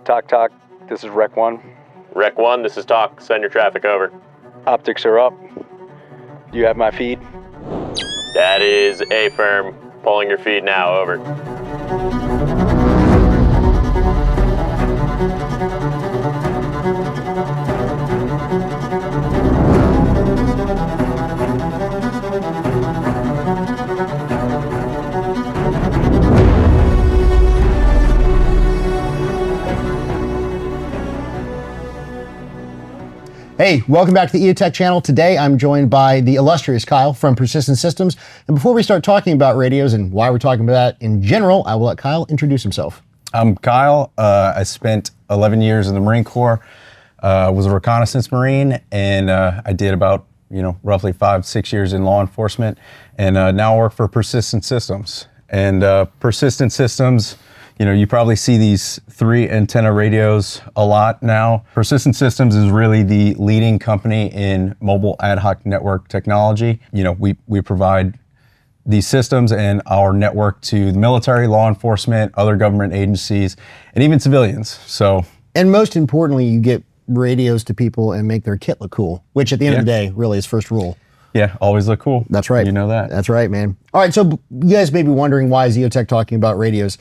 Talk, talk. This is Rec 1. Rec 1, this is Talk. Send your traffic over. Optics are up. Do you have my feed? That is A-firm. Pulling your feed now, over. Hey, welcome back to the EOTECH channel. Today I'm joined by the illustrious Kyle from Persistent Systems. And before we start talking about radios and why we're talking about that in general, I will let Kyle introduce himself. I'm Kyle. I spent 11 years in the Marine Corps, was a reconnaissance Marine, and I did about, roughly 5-6 years in law enforcement, and now I work for Persistent Systems. And Persistent Systems, you probably see these 3 antenna radios a lot now. Persistent Systems is really the leading company in mobile ad hoc network technology. We provide these systems and our network to the military, law enforcement, other government agencies, and even civilians. And most importantly, you get radios to people and make their kit look cool, which at the end of the day really is first rule. Yeah, always look cool. That's right. You know that. That's right, man. All right, so you guys may be wondering, why is EOTECH talking about radios?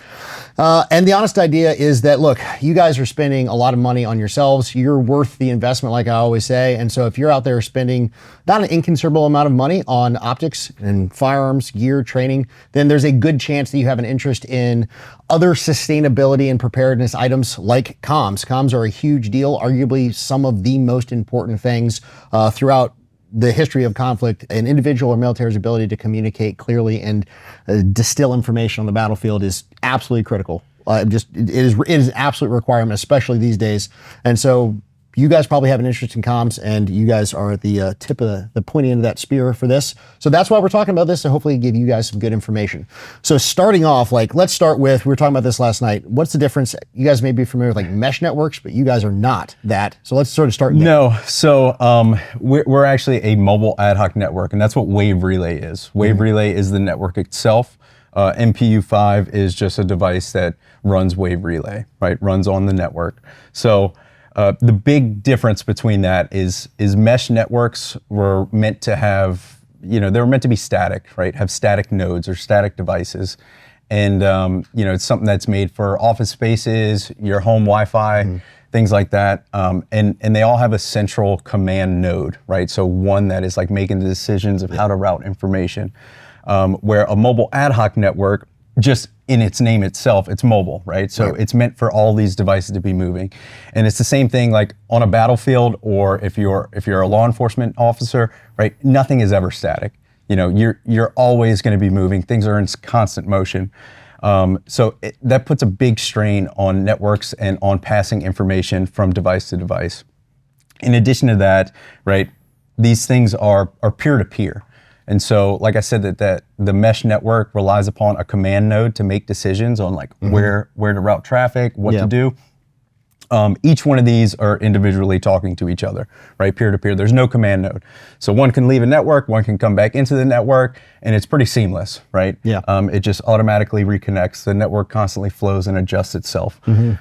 And the honest idea is that, look, you guys are spending a lot of money on yourselves. You're worth the investment, like I always say. And so if you're out there spending not an inconsiderable amount of money on optics and firearms, gear, training, then there's a good chance that you have an interest in other sustainability and preparedness items like comms. Comms are a huge deal, arguably some of the most important things throughout the history of conflict. An individual or military's ability to communicate clearly and distill information on the battlefield is absolutely critical. It is an absolute requirement, especially these days. And so you guys probably have an interest in comms, and you guys are at the tip of the pointy end of that spear for this. So that's why we're talking about this, to hopefully give you guys some good information. So starting off, let's start with, we were talking about this last night. What's the difference? You guys may be familiar with mesh networks, but you guys are not that. So let's sort of start there. No, so we're actually a mobile ad hoc network, and that's what Wave Relay is. Wave Relay is the network itself. MPU5 is just a device that runs Wave Relay, right? Runs on the network. So the big difference between that is mesh networks were meant to have, they were meant to be static, right? Have static nodes or static devices. And, it's something that's made for office spaces, your home Wi-Fi, things like that. And they all have a central command node, right? So one that is making the decisions of how to route information. Where a mobile ad hoc network, just in its name itself, it's mobile, right? So it's meant for all these devices to be moving. And it's the same thing on a battlefield, or if you're a law enforcement officer, right? Nothing is ever static. You're always going to be moving. Things are in constant motion. So that puts a big strain on networks and on passing information from device to device. In addition to that, right, these things are peer-to-peer. And so, like I said, that the mesh network relies upon a command node to make decisions on where to route traffic, what to do. Each one of these are individually talking to each other, right? Peer-to-peer. There's no command node. So one can leave a network, one can come back into the network, and it's pretty seamless, right? Yeah. It just automatically reconnects. The network constantly flows and adjusts itself. And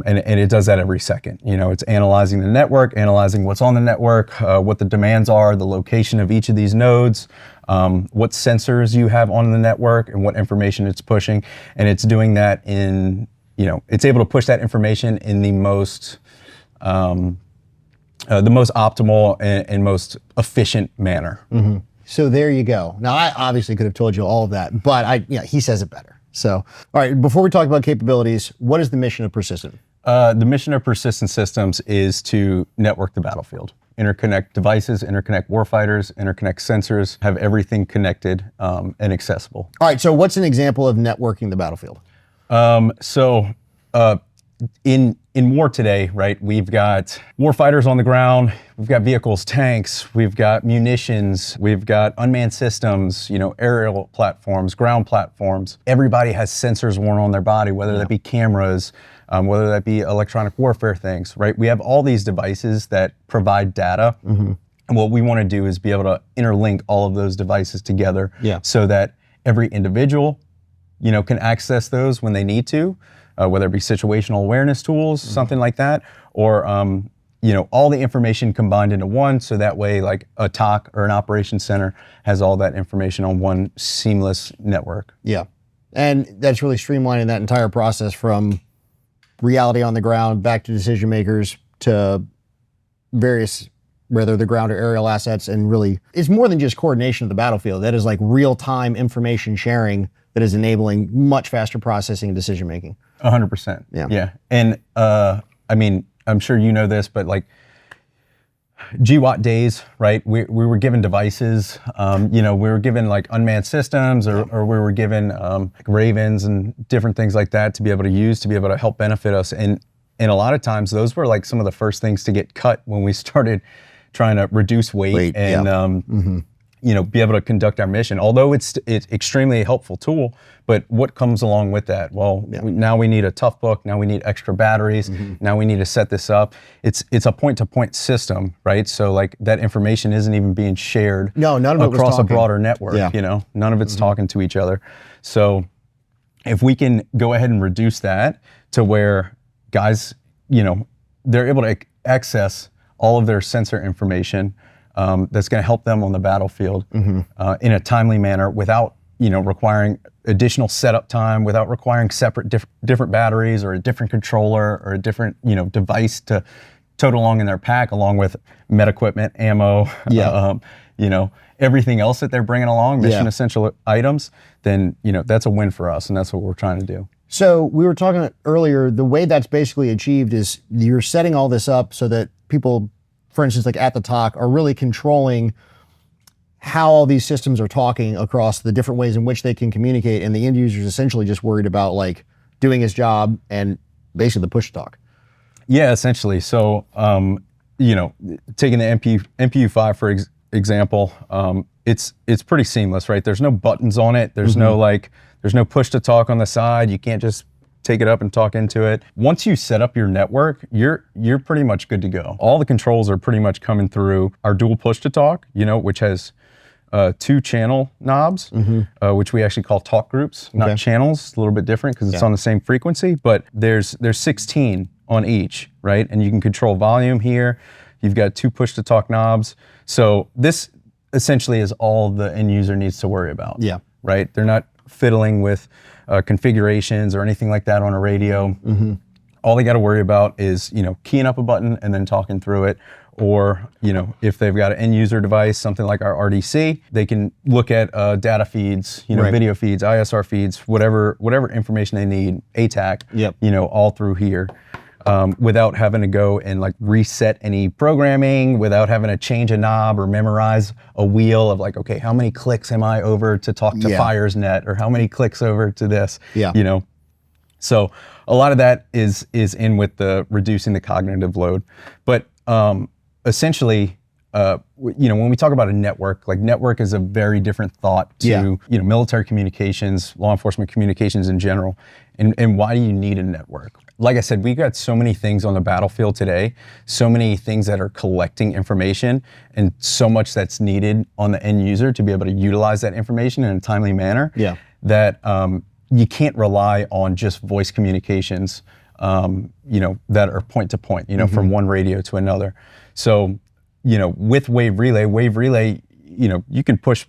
it does that every second. It's analyzing the network, analyzing what's on the network, what the demands are, the location of each of these nodes, what sensors you have on the network, and what information it's pushing. And it's doing that in it's able to push that information in the most optimal and most efficient manner. So there you go. Now, I obviously could have told you all of that, but he says it better. So, all right, before we talk about capabilities, what is the mission of Persistent? The mission of Persistent Systems is to network the battlefield. Interconnect devices, interconnect warfighters, interconnect sensors, have everything connected and accessible. All right, so what's an example of networking the battlefield? In war today, right, we've got warfighters on the ground, we've got vehicles, tanks, we've got munitions, we've got unmanned systems, aerial platforms, ground platforms. Everybody has sensors worn on their body, whether that be cameras, whether that be electronic warfare things, right? We have all these devices that provide data. And what we want to do is be able to interlink all of those devices together so that every individual, can access those when they need to. whether it be situational awareness tools, something like that, or all the information combined into one, so that way like a TOC or an operations center has all that information on one seamless network. Yeah. And that's really streamlining that entire process from reality on the ground back to decision makers to various, whether the ground or aerial assets. And really, it's more than just coordination of the battlefield. That is like real-time information sharing that is enabling much faster processing and decision making. 100%. Yeah. And I mean, I'm sure you know this, but like GWAT days, right? We were given devices, we were given like unmanned systems or we were given like Ravens and different things like that to be able to use, to be able to help benefit us. And a lot of times those were like some of the first things to get cut when we started trying to reduce weight and, be able to conduct our mission. Although it's extremely helpful tool, but what comes along with that? Well, now we need a tough book. Now we need extra batteries. Now we need to set this up. It's a point-to-point system, right? So like that information isn't even being shared none of it was across a talking. Broader network. None of it's talking to each other. So if we can go ahead and reduce that to where guys, they're able to access all of their sensor information, that's going to help them on the battlefield in a timely manner without requiring additional setup time, without requiring separate different batteries or a different controller or a different device to tote along in their pack, along with med equipment, ammo, everything else that they're bringing along, mission essential items. Then that's a win for us, and that's what we're trying to do. So we were talking earlier, the way that's basically achieved is you're setting all this up so that people, for instance, like at the TOC, are really controlling how all these systems are talking across the different ways in which they can communicate, and the end user is essentially just worried about like doing his job and basically the push talk. Yeah, essentially. So, taking the MPU-5 for example, it's pretty seamless, right? There's no buttons on it. There's there's no push to talk on the side. You can't just take it up and talk into it. Once you set up your network, you're pretty much good to go. All the controls are pretty much coming through our dual push to talk, which has 2 channel knobs, which we actually call talk groups, not channels. It's a little bit different because it's on the same frequency, but there's 16 on each, right? And you can control volume here. You've got 2 push to talk knobs. So this essentially is all the end user needs to worry about. Yeah. Right? They're not fiddling with configurations or anything like that on a radio. All they got to worry about is, keying up a button and then talking through it. Or, if they've got an end user device, something like our RDC, they can look at data feeds, video feeds, ISR feeds, whatever information they need, ATAC, all through here. Without having to go and like reset any programming, without having to change a knob or memorize a wheel of like, okay, how many clicks am I over to talk to FirersNet, or how many clicks over to this, So a lot of that is in with the reducing the cognitive load. But essentially, when we talk about a network, like network is a very different thought to military communications, law enforcement communications in general. And why do you need a network? Like I said, we've got so many things on the battlefield today, so many things that are collecting information, and so much that's needed on the end user to be able to utilize that information in a timely manner. That you can't rely on just voice communications, that are point to point, from one radio to another. So, with Wave Relay, you can push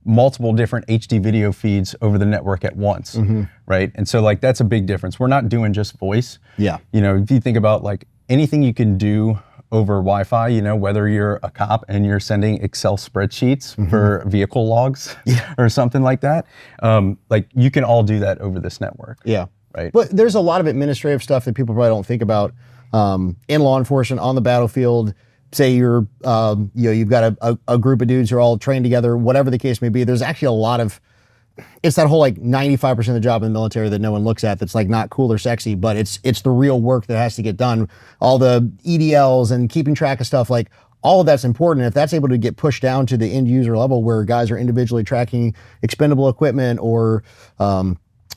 multiple different HD video feeds over the network at once, right? And so like that's a big difference. We're not doing just voice. If you think about like anything you can do over Wi-Fi, whether you're a cop and you're sending Excel spreadsheets for vehicle logs or something like that, like you can all do that over this network. Right. But there's a lot of administrative stuff that people probably don't think about in law enforcement on the battlefield. Say you're, you've got a group of dudes who are all trained together, whatever the case may be. There's actually a lot of, it's that whole like 95% of the job in the military that no one looks at that's like not cool or sexy, but it's the real work that has to get done. All the EDLs and keeping track of stuff, like all of that's important. If that's able to get pushed down to the end user level where guys are individually tracking expendable equipment or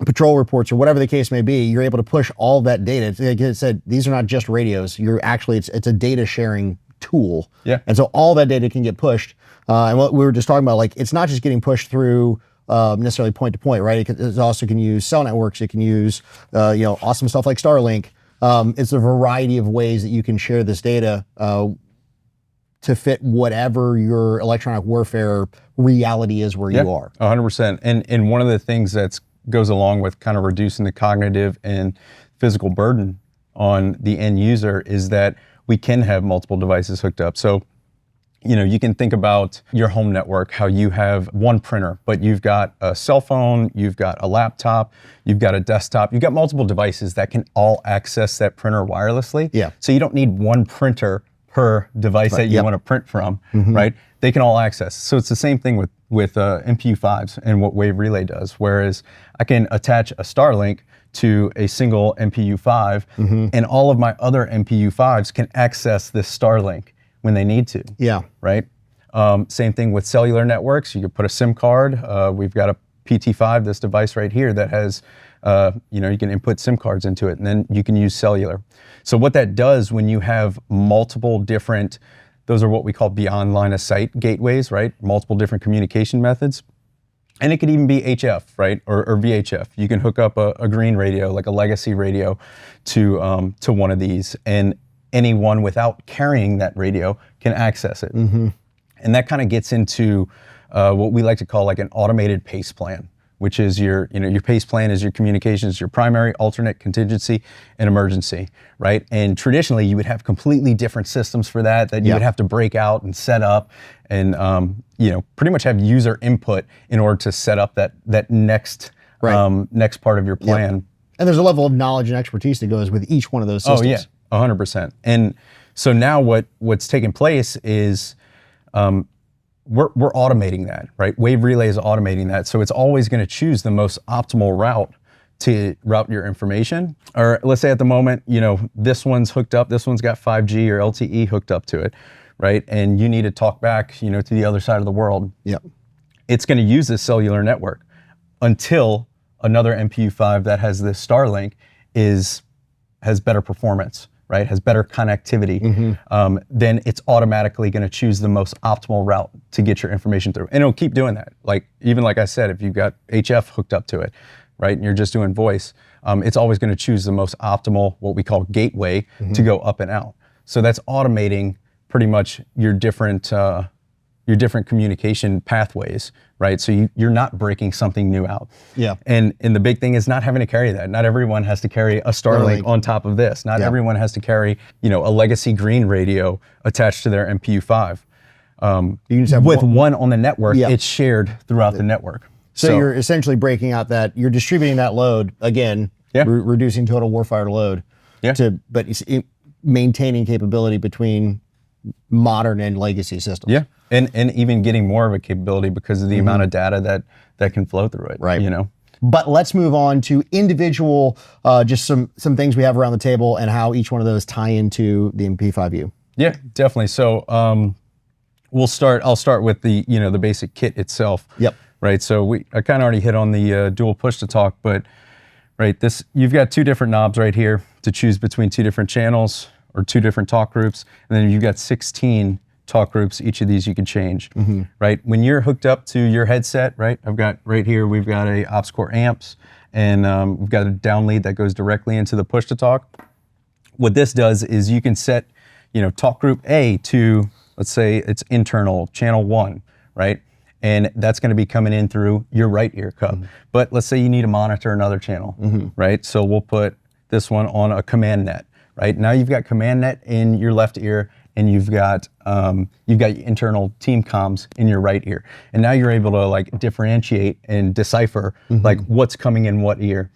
patrol reports or whatever the case may be, you're able to push all that data. Like I said, these are not just radios. You're actually, it's a data sharing tool. Yeah. And so all that data can get pushed. And what we were just talking about, like, it's not just getting pushed through necessarily point to point, right? It also can use cell networks. It can use, awesome stuff like Starlink. It's a variety of ways that you can share this data to fit whatever your electronic warfare reality is where you are. 100%. And one of the things that goes along with kind of reducing the cognitive and physical burden on the end user is that we can have multiple devices hooked up. So, you can think about your home network, how you have one printer, but you've got a cell phone, you've got a laptop, you've got a desktop, you've got multiple devices that can all access that printer wirelessly. Yeah. So you don't need one printer per device that you want to print from, right? They can all access. So it's the same thing with MPU5s and what Wave Relay does. Whereas I can attach a Starlink to a single MPU5 and all of my other MPU5s can access this Starlink when they need to. Yeah. Right? Same thing with cellular networks. You could put a SIM card. We've got a PT5, this device right here that has, you can input SIM cards into it and then you can use cellular. So what that does when you have multiple different, those are what we call beyond line of sight gateways, right? Multiple different communication methods. And it could even be HF, right? Or VHF. You can hook up a green radio, like a legacy radio to one of these, and anyone without carrying that radio can access it. And that kind of gets into what we like to call like an automated PACE plan, which is your PACE plan is your communications, your primary, alternate, contingency, and emergency, right? And traditionally, you would have completely different systems for that you would have to break out and set up, and pretty much have user input in order to set up that next next part of your plan. And there's a level of knowledge and expertise that goes with each one of those systems. Oh yeah, 100%. And so now what's taking place is we're automating that, right? Wave Relay is automating that. So it's always going to choose the most optimal route to route your information. Or let's say at the moment, this one's hooked up, this one's got 5G or LTE hooked up to it, right? And you need to talk back, to the other side of the world. Yep. It's going to use this cellular network until another MPU5 that has this Starlink has better performance, right? Has better connectivity. Then it's automatically going to choose the most optimal route to get your information through. And it'll keep doing that. Like I said, if you've got HF hooked up to it, right, and you're just doing voice, it's always going to choose the most optimal, what we call gateway, to go up and out. So that's automating pretty much your different communication pathways, right? So you're not breaking something new out. Yeah. And the big thing is not having to carry that. Not everyone has to carry a Starlink on top of this. Not everyone has to carry, a legacy green radio attached to their MPU5. You can just have one on the network, it's shared throughout the network. So you're essentially breaking out you're distributing that load, again, reducing total warfighter load, but maintaining capability between modern and legacy systems. Yeah, and even getting more of a capability because of the amount of data that can flow through it, right? But let's move on to individual, just some things we have around the table and how each one of those tie into the MP5U. Yeah, definitely. So I'll start with the the basic kit itself. Yep. Right. So I kind of already hit on the dual push to talk, but right, you've got two different knobs right here to choose between two different channels or two different talk groups, and then you've got 16 talk groups. Each of these you can change, right? When you're hooked up to your headset, right? I've got right here, we've got a OpsCore amps, and we've got a down lead that goes directly into the push to talk. What this does is you can set, talk group A to, let's say it's internal channel 1, right? And that's going to be coming in through your right ear cup. But let's say you need to monitor another channel, right? So we'll put this one on a command net. Right now you've got command net in your left ear, and you've got internal team comms in your right ear, and now you're able to like differentiate and decipher like what's coming in what ear.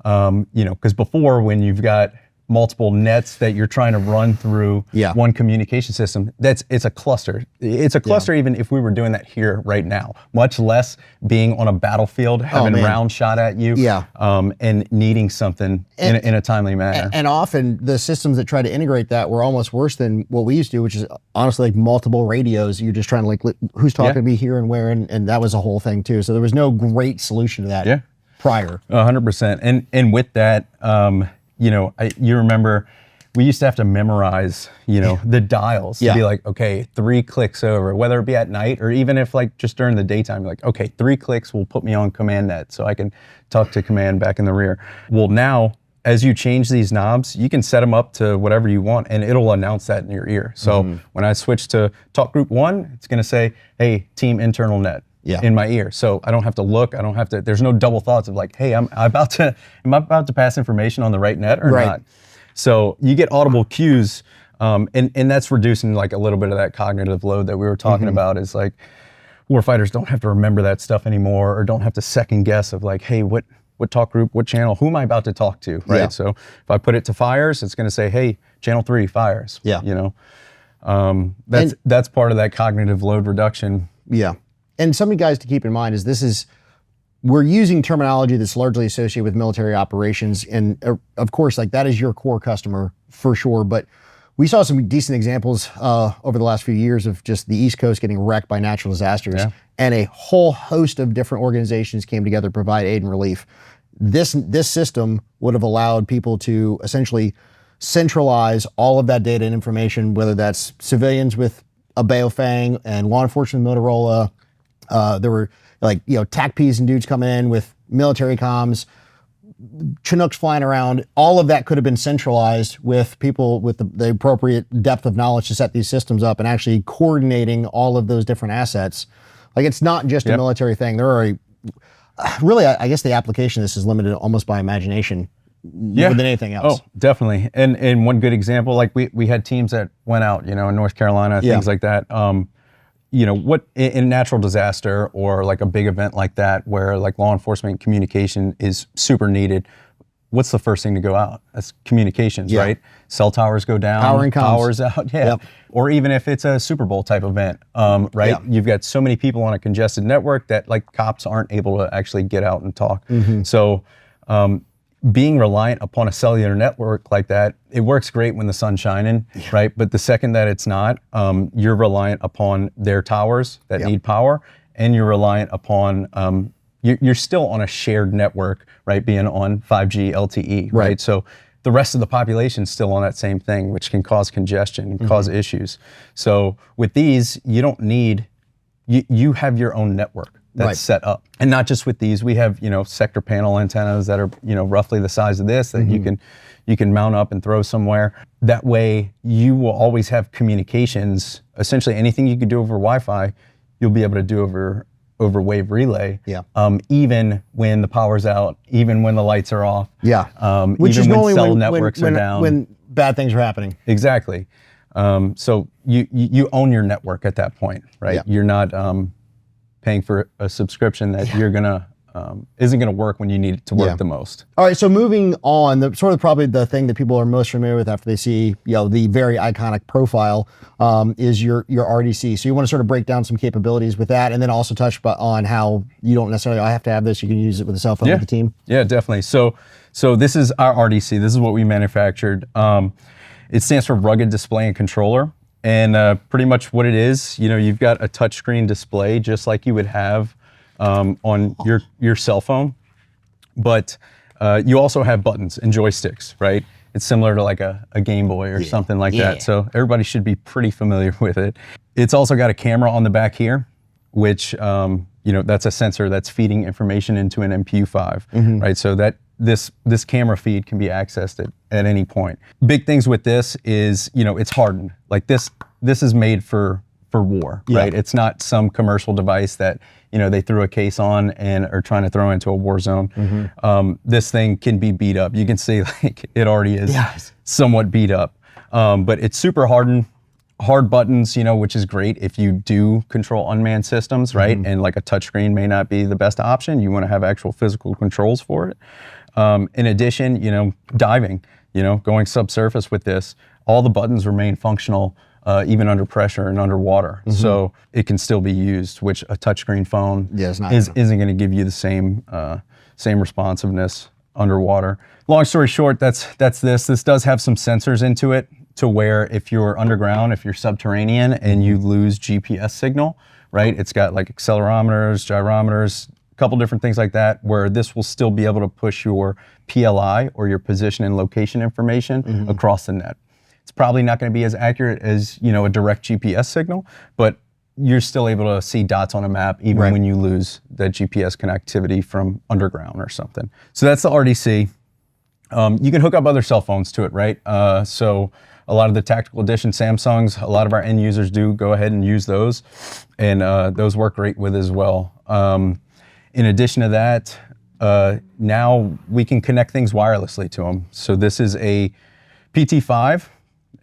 Because before, when you've got multiple nets that you're trying to run through one communication system, it's a cluster. It's a cluster even if we were doing that here right now, much less being on a battlefield, having rounds shot at you, and needing something in a timely manner. And often the systems that try to integrate that were almost worse than what we used to, which is honestly like multiple radios. You're just trying to like, who's talking to me here and where, and that was a whole thing too. So there was no great solution to that prior. 100%. And with that, you remember we used to have to memorize, the dials to Yeah. be like, okay, 3 clicks over, whether it be at night or even if like just during the daytime, like, okay, 3 clicks will put me on command net so I can talk to command back in the rear. Well, now, as you change these knobs, you can set them up to whatever you want and it'll announce that in your ear. So when I switch to talk group 1, it's gonna say, hey, team internal net. Yeah. In my ear. So I don't have to look, there's no double thoughts of like, hey, am I about to pass information on the right net or Right. not? So you get audible cues, and that's reducing like a little bit of that cognitive load that we were talking about is like, warfighters don't have to remember that stuff anymore or don't have to second guess of like, hey, what talk group, what channel, who am I about to talk to, right? Yeah. So if I put it to fires, it's gonna say, hey, channel 3, fires. Yeah. That's part of that cognitive load reduction. Yeah. And some of you guys to keep in mind is we're using terminology that's largely associated with military operations. And of course, like that is your core customer for sure. But we saw some decent examples over the last few years of just the East Coast getting wrecked by natural disasters. Yeah. And a whole host of different organizations came together to provide aid and relief. This system would have allowed people to essentially centralize all of that data and information, whether that's civilians with a Baofeng and law enforcement Motorola. There were like, TACPs and dudes coming in with military comms, Chinooks flying around. All of that could have been centralized with people with the appropriate depth of knowledge to set these systems up and actually coordinating all of those different assets. Like it's not just a military thing. There are really, I guess the application of this is limited almost by imagination more than anything else. Oh, definitely. And one good example, like we had teams that went out, in North Carolina, things like that. What in natural disaster or like a big event like that where like law enforcement communication is super needed, what's the first thing to go out? That's communications, right? Cell towers go down, Power and comms. powers out, Or even if it's a Super Bowl type event, right? Yeah. You've got so many people on a congested network that like cops aren't able to actually get out and talk. So being reliant upon a cellular network like that, it works great when the sun's shining, right? But the second that it's not, you're reliant upon their towers that need power, and you're reliant upon, you're still on a shared network, right? Being on 5G LTE, right? So the rest of the population's still on that same thing, which can cause congestion and cause issues. So with these, you don't need, you have your own network that's set up. And not just with these, we have, sector panel antennas that are, roughly the size of this that you can mount up and throw somewhere. That way you will always have communications. Essentially anything you could do over Wi-Fi, you'll be able to do over wave relay. Yeah. Even when the power's out, even when the lights are off. Yeah. Which even is when normally cell networks are down. when bad things are happening. Exactly. So you own your network at that point, right? Yeah. You're not paying for a subscription that you're gonna isn't gonna work when you need it to work the most. All right, so moving on, probably the thing that people are most familiar with after they see the very iconic profile is your RDC. So you want to sort of break down some capabilities with that, and then also touch on how you don't necessarily have to have this. You can use it with a cell phone with the team. Yeah, definitely. So this is our RDC. This is what we manufactured. It stands for Rugged Display and Controller. And pretty much what it is, you've got a touchscreen display just like you would have on your cell phone, but you also have buttons and joysticks, right? It's similar to like a Game Boy or something like that. So everybody should be pretty familiar with it. It's also got a camera on the back here, which that's a sensor that's feeding information into an MPU-5, right? So that this camera feed can be accessed at any point. Big things with this is, it's hardened. Like this is made for war, right? It's not some commercial device that, they threw a case on and are trying to throw into a war zone. This thing can be beat up. You can see like it already is somewhat beat up, but it's super hardened. Hard buttons, which is great if you do control unmanned systems, right? And like a touchscreen may not be the best option. You want to have actual physical controls for it. In addition, diving, going subsurface with this, all the buttons remain functional even under pressure and underwater. So it can still be used, which a touchscreen phone isn't going to give you the same responsiveness underwater. Long story short, that's this. This does have some sensors into it to where if you're underground, if you're subterranean and you lose GPS signal, right? It's got like accelerometers, gyrometers, a couple different things like that, where this will still be able to push your PLI or your position and location information across the net. It's probably not going to be as accurate as, you know, a direct GPS signal, but you're still able to see dots on a map even when you lose that GPS connectivity from underground or something. So that's the RDC. You can hook up other cell phones to it, right? So a lot of the tactical edition Samsungs, a lot of our end users do go ahead and use those, and those work great with as well. In addition to that, now we can connect things wirelessly to them. So this is a PT5.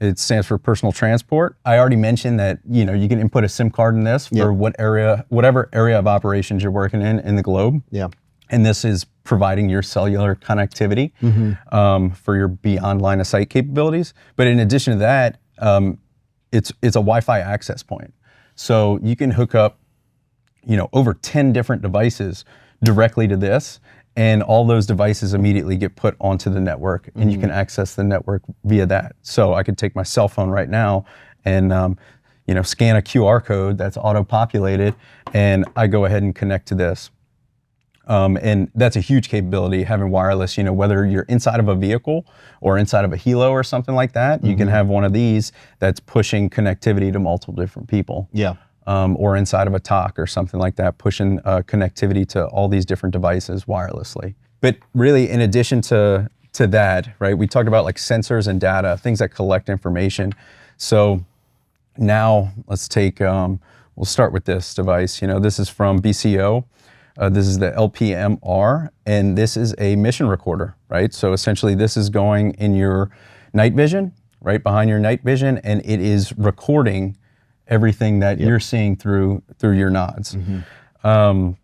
It stands for personal transport. I already mentioned that, you know, you can input a SIM card in this for whatever area of operations you're working in the globe. Yeah. And this is providing your cellular connectivity for your beyond line of sight capabilities. But in addition to that, it's a Wi-Fi access point. So you can hook up, you know, over 10 different devices directly to this, and all those devices immediately get put onto the network, and you can access the network via that. So I could take my cell phone right now and you know, scan a QR code that's auto-populated, and I go ahead and connect to this. And that's a huge capability, having wireless, you know, whether you're inside of a vehicle or inside of a helo or something like that, you can have one of these that's pushing connectivity to multiple different people. Yeah. Or inside of a TOC or something like that, pushing connectivity to all these different devices wirelessly. But really, in addition to that, right, we talked about like sensors and data, things that collect information. So now let's take, we'll start with this device. You know, this is from BCO. This is the LPMR, and this is a mission recorder, right? So essentially this is going in your night vision, right behind your night vision, and it is recording everything that you're seeing through your nods. Well,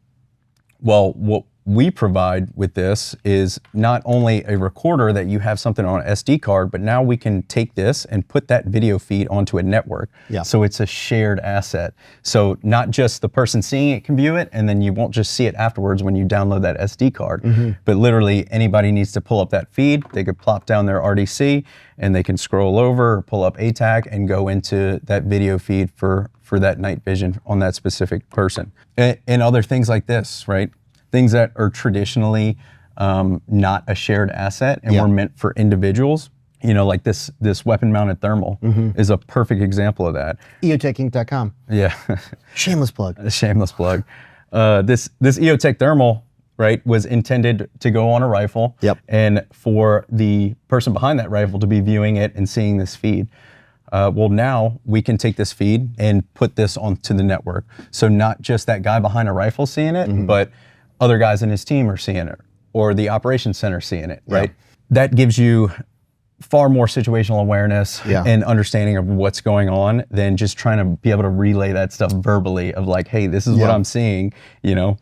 what we provide with this is not only a recorder that you have something on an SD card, but now we can take this and put that video feed onto a network. Yeah. So it's a shared asset. So not just the person seeing it can view it, and then you won't just see it afterwards when you download that SD card, but literally anybody needs to pull up that feed, they could plop down their RDC, and they can scroll over, pull up ATAC, and go into that video feed for that night vision on that specific person. And other things like this, right? Things that are traditionally not a shared asset and were meant for individuals. You know, like this weapon-mounted thermal is a perfect example of that. EOTEChinc.com. Yeah. Shameless plug. A shameless plug. This EOTECH thermal, right, was intended to go on a rifle. Yep. And for the person behind that rifle to be viewing it and seeing this feed. Well, now we can take this feed and put this onto the network. So not just that guy behind a rifle seeing it, but other guys in his team are seeing it, or the operations center seeing it, right? That gives you far more situational awareness and understanding of what's going on than just trying to be able to relay that stuff verbally of like, hey, this is what I'm seeing, you know.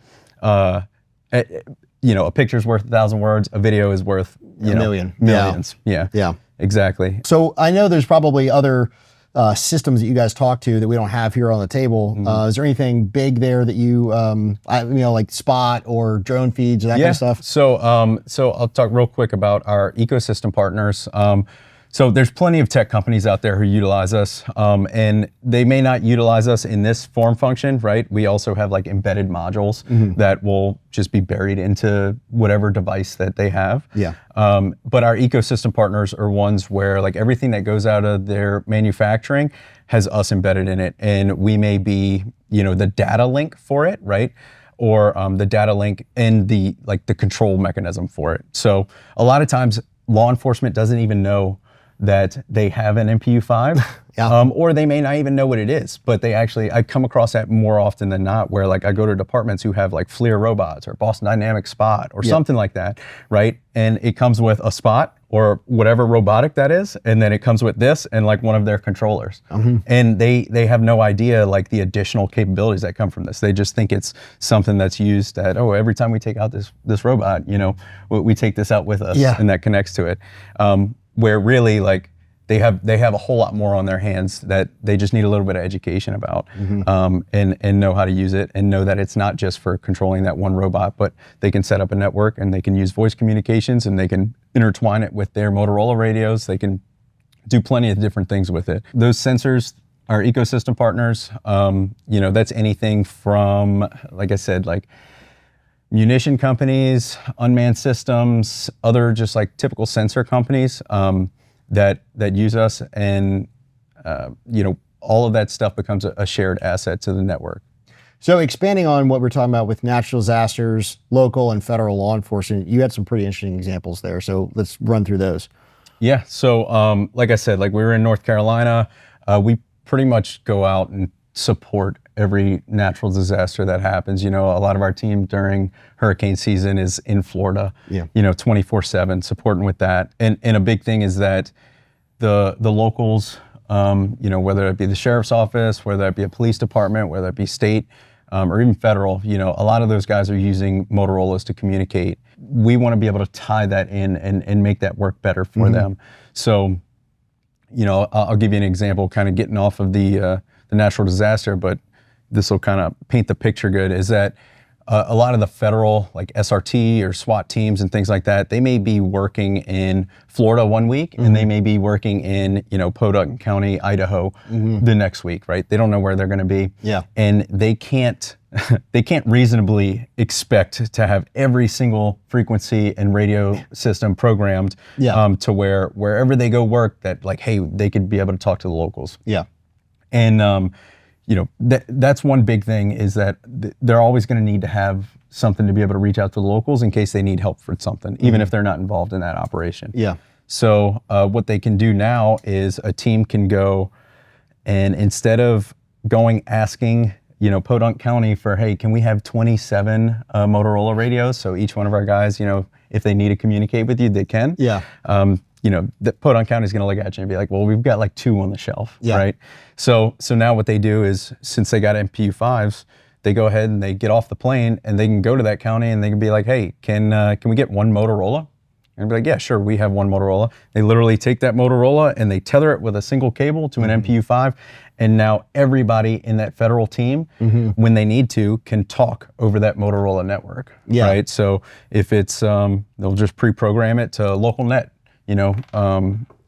You know, a picture's worth 1,000 words, a video is worth, you know, millions. Yeah, exactly. So I know there's probably other systems that you guys talk to that we don't have here on the table. Is there anything big there that you, you know, like Spot or drone feeds or that kind of stuff? So, so I'll talk real quick about our ecosystem partners. So there's plenty of tech companies out there who utilize us, and they may not utilize us in this form function, right? We also have like embedded modules that will just be buried into whatever device that they have. Yeah. But our ecosystem partners are ones where like everything that goes out of their manufacturing has us embedded in it, and we may be, you know, the data link for it, right? Or the data link and the control mechanism for it. So a lot of times law enforcement doesn't even know that they have an MPU-5, or they may not even know what it is, but they actually, I come across that more often than not, where like I go to departments who have like FLIR robots or Boston Dynamics Spot or something like that, right? And it comes with a Spot or whatever robotic that is, and then it comes with this and like one of their controllers. And they have no idea like the additional capabilities that come from this. They just think it's something that's used that, oh, every time we take out this robot, you know, we take this out with us, and that connects to it. Where really like they have a whole lot more on their hands that they just need a little bit of education about, and know how to use it, and know that it's not just for controlling that one robot, but they can set up a network and they can use voice communications and they can intertwine it with their Motorola radios. They can do plenty of different things with it. Those sensors, our ecosystem partners, you know, that's anything from, like I said, like munition companies, unmanned systems, other just like typical sensor companies. that use us, and all of that stuff becomes a shared asset to the network. So expanding on what we're talking about with natural disasters, local and federal law enforcement, you had some pretty interesting examples there. So let's run through those. Yeah. So like I said, like we were in North Carolina, we pretty much go out and support every natural disaster that happens. A lot of our team during hurricane season is in Florida, 24/7 supporting with that. And a big thing is that the locals, whether it be the sheriff's office, whether it be a police department, whether it be state, or even federal, a lot of those guys are using Motorola's to communicate. We want to be able to tie that in and make that work better for them. So, I'll give you an example, kind of getting off of the natural disaster, but this will kind of paint the picture good, is that a lot of the federal, like SRT or SWAT teams and things like that, they may be working in Florida one week and they may be working in, Podunk County, Idaho the next week, right? They don't know where they're going to be. Yeah. And they can't reasonably expect to have every single frequency and radio system programmed to where wherever they go work, that like, hey, they could be able to talk to the locals. Yeah. And, that's one big thing, is that they're always going to need to have something to be able to reach out to the locals in case they need help for something, even if they're not involved in that operation. Yeah. So what they can do now is a team can go, and instead of going asking, Podunk County for, hey, can we have 27 Motorola radios? So each one of our guys, if they need to communicate with you, they can. Yeah. The Podunk County is going to look at you and be like, well, we've got like 2 on the shelf, right? So now what they do is, since they got MPU5s, they go ahead and they get off the plane and they can go to that county and they can be like, hey, can we get one Motorola? And be like, yeah, sure, we have one Motorola. They literally take that Motorola and they tether it with a single cable to an MPU5, and now everybody in that federal team, when they need to, can talk over that Motorola network, right? So if it's, they'll just pre-program it to local net,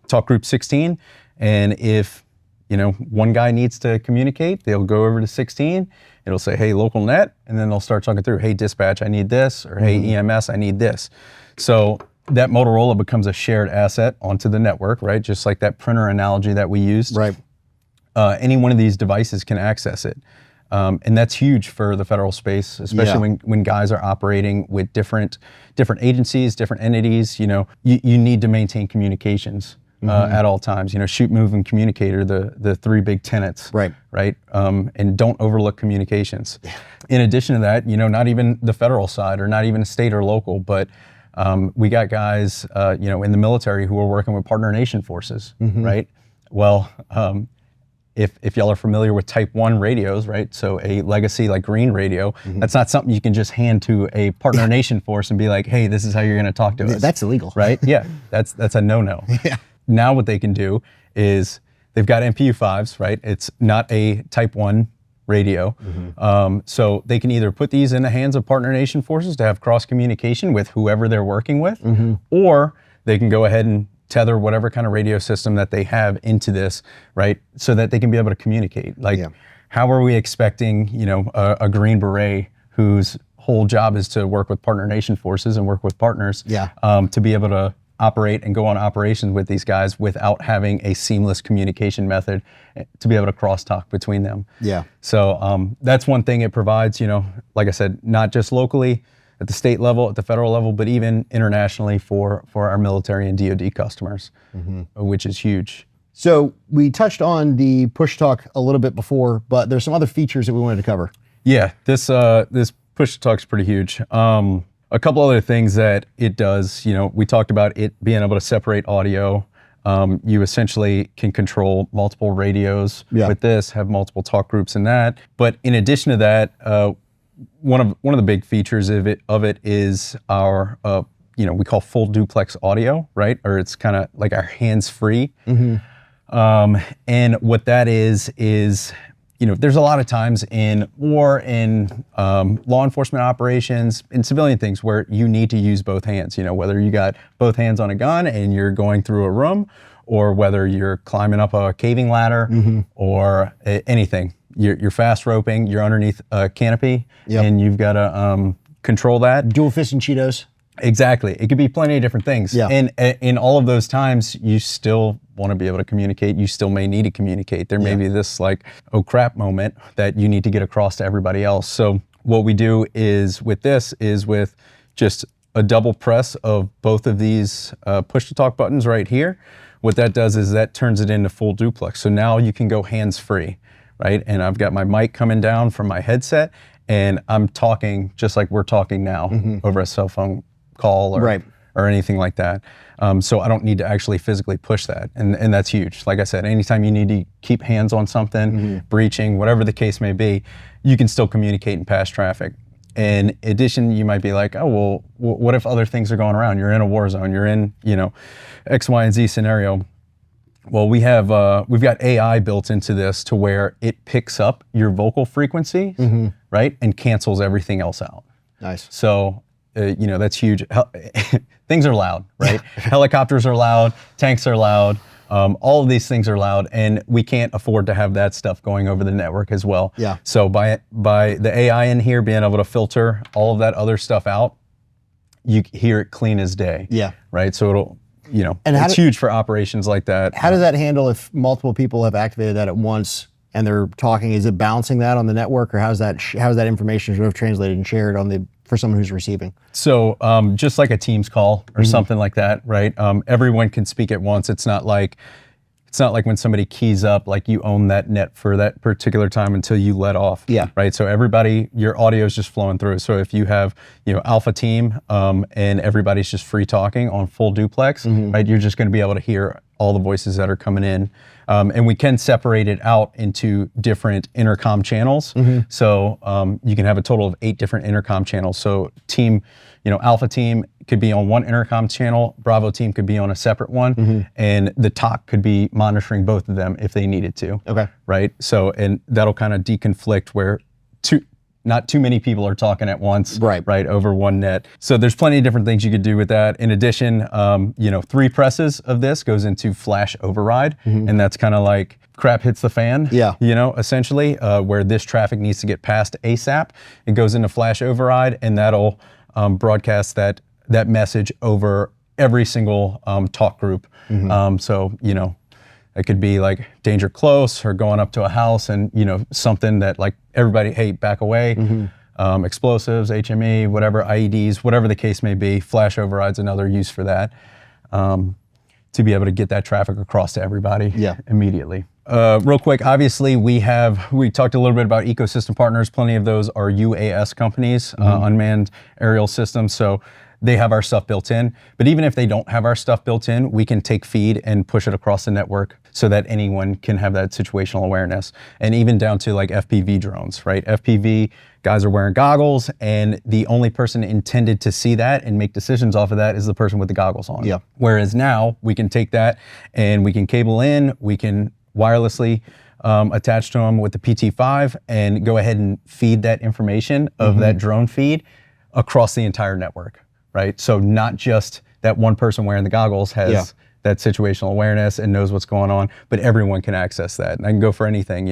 talk group 16, and if one guy needs to communicate, they'll go over to 16, it'll say, hey, local net, and then they'll start talking through, hey, dispatch, I need this, or hey, EMS, I need this. So that Motorola becomes a shared asset onto the network, right? Just like that printer analogy that we used. Right. Any one of these devices can access it. And that's huge for the federal space, especially when guys are operating with different agencies, different entities. You need to maintain communications at all times. Shoot, move, and communicate are the 3 big tenets. Right. And don't overlook communications. In addition to that, not even the federal side, or not even state or local, but we got guys, in the military who are working with partner nation forces, right? Well, if y'all are familiar with Type 1 radios, right? So a legacy like green radio, that's not something you can just hand to a partner nation force and be like, hey, this is how you're going to talk to us. That's illegal. Right? Yeah, that's a no-no. Now what they can do is they've got MPU5s, right? It's not a Type 1 radio. So they can either put these in the hands of partner nation forces to have cross communication with whoever they're working with, or they can go ahead and tether whatever kind of radio system that they have into this, right? So that they can be able to communicate. Like, how are we expecting, a Green Beret whose whole job is to work with partner nation forces and work with partners, to be able to operate and go on operations with these guys without having a seamless communication method to be able to crosstalk between them? So that's one thing it provides, like I said, not just locally, at the state level, at the federal level, but even internationally for our military and DoD customers, which is huge. So we touched on the push talk a little bit before, but there's some other features that we wanted to cover. Yeah, this push talk is pretty huge. A couple other things that it does, we talked about it being able to separate audio. You essentially can control multiple radios with this, have multiple talk groups in that. But in addition to that, one of the big features of it is our we call full duplex audio, right? Or it's kind of like our hands-free. And what that is there's a lot of times in war, in law enforcement operations, in civilian things where you need to use both hands. Whether you got both hands on a gun and you're going through a room, or whether you're climbing up a caving ladder, or anything. You're fast roping, you're underneath a canopy, and you've got to control that. Dual fisting Cheetos. Exactly. It could be plenty of different things. Yeah. And in all of those times, you still want to be able to communicate. You still may need to communicate. There may be this like, oh crap moment that you need to get across to everybody else. So what we do is with just a double press of both of these push to talk buttons right here. What that does is that turns it into full duplex. So now you can go hands free, right? And I've got my mic coming down from my headset and I'm talking just like we're talking now over a cell phone call or anything like that. So I don't need to actually physically push that. And that's huge. Like I said, anytime you need to keep hands on something, breaching, whatever the case may be, you can still communicate and pass traffic. In addition, you might be like, oh, well, what if other things are going around? You're in a war zone, you're in, X, Y, and Z scenario. Well, we've got AI built into this to where it picks up your vocal frequency, right? And cancels everything else out. Nice. So, that's huge. Things are loud, right? Helicopters are loud, tanks are loud. All of these things are loud, and we can't afford to have that stuff going over the network as well. Yeah. So by the AI in here being able to filter all of that other stuff out, you hear it clean as day. Yeah. Right. So it'll, And it's huge for operations like that. How does that handle if multiple people have activated that at once and they're talking? Is it bouncing that on the network, or how's that information sort of translated and shared for someone who's receiving? So just like a Teams call or something like that, right? Everyone can speak at once. It's not like when somebody keys up, like you own that net for that particular time until you let off. Yeah. Right. So your audio is just flowing through. So if you have, alpha team and everybody's just free talking on full duplex, right? You're just going to be able to hear all the voices that are coming in. And we can separate it out into different intercom channels. So you can have a total of 8 different intercom channels. So team, alpha team could be on one intercom channel, Bravo team could be on a separate one, and the TOC could be monitoring both of them if they needed to. Okay. Right? So, and that'll kind of deconflict where not too many people are talking at once, right, over one net. So there's plenty of different things you could do with that. In addition, 3 presses of this goes into flash override, and that's kind of like crap hits the fan, essentially, where this traffic needs to get passed ASAP. It goes into flash override, and that'll broadcast that message over every single talk group. So, it could be like danger close or going up to a house and, something that like everybody, hey, back away, explosives, HME, whatever, IEDs, whatever the case may be. Flash override's another use for that, to be able to get that traffic across to everybody immediately. Real quick, obviously we talked a little bit about ecosystem partners. Plenty of those are UAS companies, unmanned aerial systems. So they have our stuff built in. But even if they don't have our stuff built in, we can take feed and push it across the network so that anyone can have that situational awareness. And even down to like FPV drones, right? FPV guys are wearing goggles, and the only person intended to see that and make decisions off of that is the person with the goggles on. Yeah. Whereas now we can take that and we can cable in, we can wirelessly attach to them with the PT5 and go ahead and feed that information of that drone feed across the entire network. Right. So not just that one person wearing the goggles has that situational awareness and knows what's going on, but everyone can access that. And I can go for anything,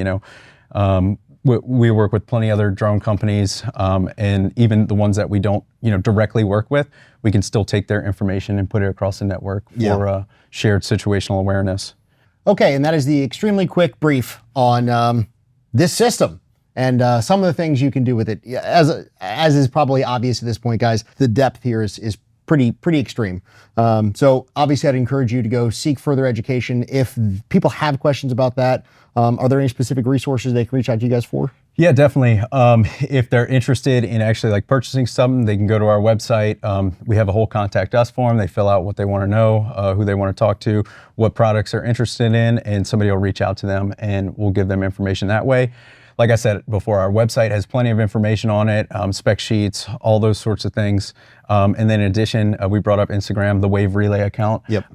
we work with plenty of other drone companies, and even the ones that we don't, directly work with, we can still take their information and put it across the network for shared situational awareness. Okay. And that is the extremely quick brief on this system. And some of the things you can do with it, as is probably obvious at this point, guys, the depth here is pretty extreme. So obviously I'd encourage you to go seek further education. If people have questions about that, are there any specific resources they can reach out to you guys for? Yeah, definitely. If they're interested in actually like purchasing something, they can go to our website. We have a whole contact us form. They fill out what they want to know, who they want to talk to, what products they're interested in, and somebody will reach out to them and we'll give them information that way. Like I said before, our website has plenty of information on it, spec sheets, all those sorts of things. And then in addition, we brought up Instagram, the Wave Relay account. Yep.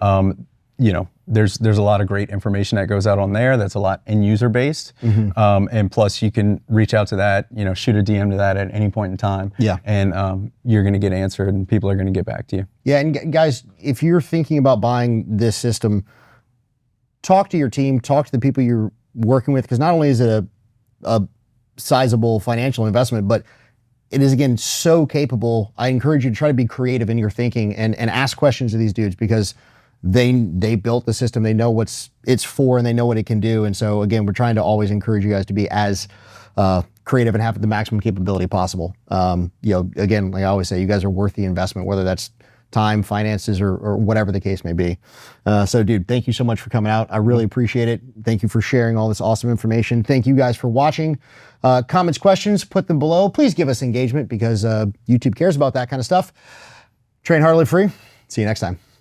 There's a lot of great information that goes out on there that's a lot end user based. And plus you can reach out to that, shoot a DM to that at any point in time. Yeah. And you're going to get answered and people are going to get back to you. Yeah. And guys, if you're thinking about buying this system, talk to your team, talk to the people you're working with, because not only is it a sizable financial investment, but it is, again, so capable. I encourage you to try to be creative in your thinking and ask questions of these dudes, because they built the system. They know it's for, and they know what it can do. And so, again, we're trying to always encourage you guys to be as creative and have the maximum capability possible. Again, like I always say, you guys are worth the investment, whether that's time, finances, or whatever the case may be. So, dude, thank you so much for coming out. I really appreciate it. Thank you for sharing all this awesome information. Thank you guys for watching. Comments, questions, put them below. Please give us engagement, because YouTube cares about that kind of stuff. Train heartily free. See you next time.